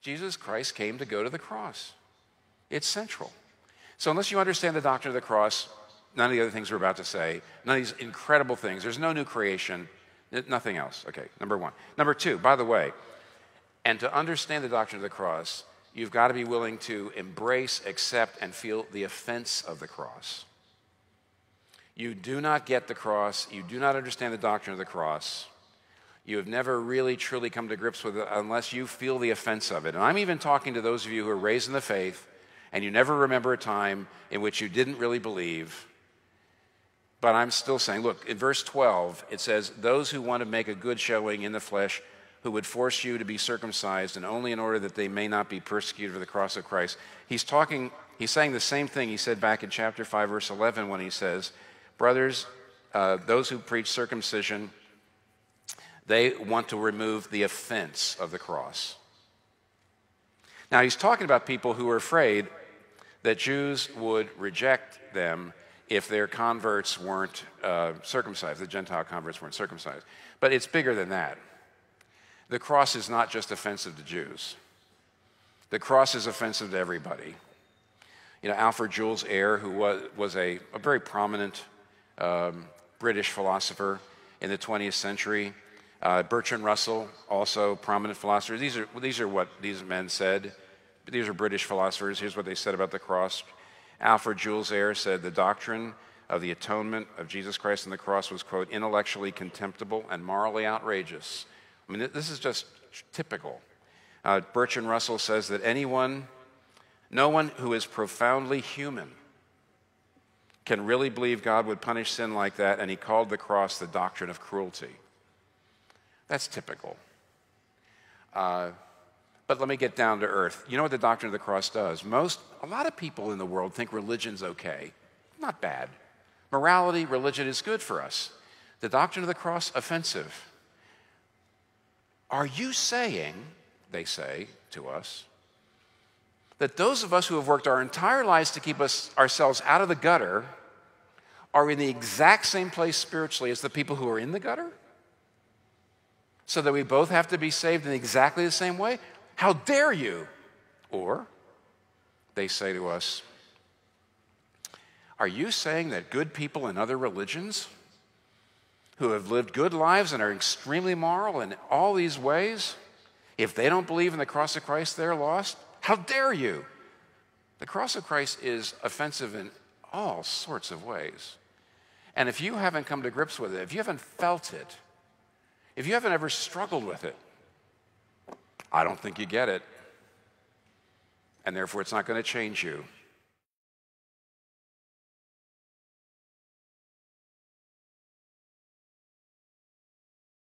Jesus Christ came to go to the cross. It's central. So unless you understand the doctrine of the cross, none of the other things we're about to say, none of these incredible things, there's no new creation, nothing else. Okay, number one. Number two, by the way, and to understand the doctrine of the cross, you've got to be willing to embrace, accept, and feel the offense of the cross. You do not get the cross, you do not understand the doctrine of the cross, you have never really truly come to grips with it unless you feel the offense of it. And I'm even talking to those of you who are raised in the faith and you never remember a time in which you didn't really believe. But I'm still saying, look, in verse 12, it says, those who want to make a good showing in the flesh, who would force you to be circumcised, and only in order that they may not be persecuted for the cross of Christ. He's saying the same thing he said back in chapter 5, verse 11, when he says, brothers, those who preach circumcision, they want to remove the offense of the cross. Now, he's talking about people who are afraid that Jews would reject them if their converts weren't circumcised, the Gentile converts weren't circumcised. But it's bigger than that. The cross is not just offensive to Jews. The cross is offensive to everybody. You know, Alfred Jules Ayer, who was a very prominent British philosopher in the 20th century, Bertrand Russell, also prominent philosopher. These are what these men said. These are British philosophers. Here's what they said about the cross. Alfred Jules Ayer said, the doctrine of the atonement of Jesus Christ on the cross was, quote, intellectually contemptible and morally outrageous. I mean, this is just typical. Bertrand Russell says that no one who is profoundly human can really believe God would punish sin like that, and he called the cross the doctrine of cruelty. That's typical. But let me get down to earth. You know what the doctrine of the cross does? A lot of people in the world think religion's okay. Not bad. Morality, religion is good for us. The doctrine of the cross, offensive. Are you saying, they say to us, that those of us who have worked our entire lives to keep ourselves out of the gutter are in the exact same place spiritually as the people who are in the gutter? So that we both have to be saved in exactly the same way? How dare you? Or they say to us, are you saying that good people in other religions who have lived good lives and are extremely moral in all these ways, if they don't believe in the cross of Christ, they're lost? How dare you? The cross of Christ is offensive in all sorts of ways. And if you haven't come to grips with it, if you haven't felt it, if you haven't ever struggled with it, I don't think you get it. And therefore, it's not going to change you.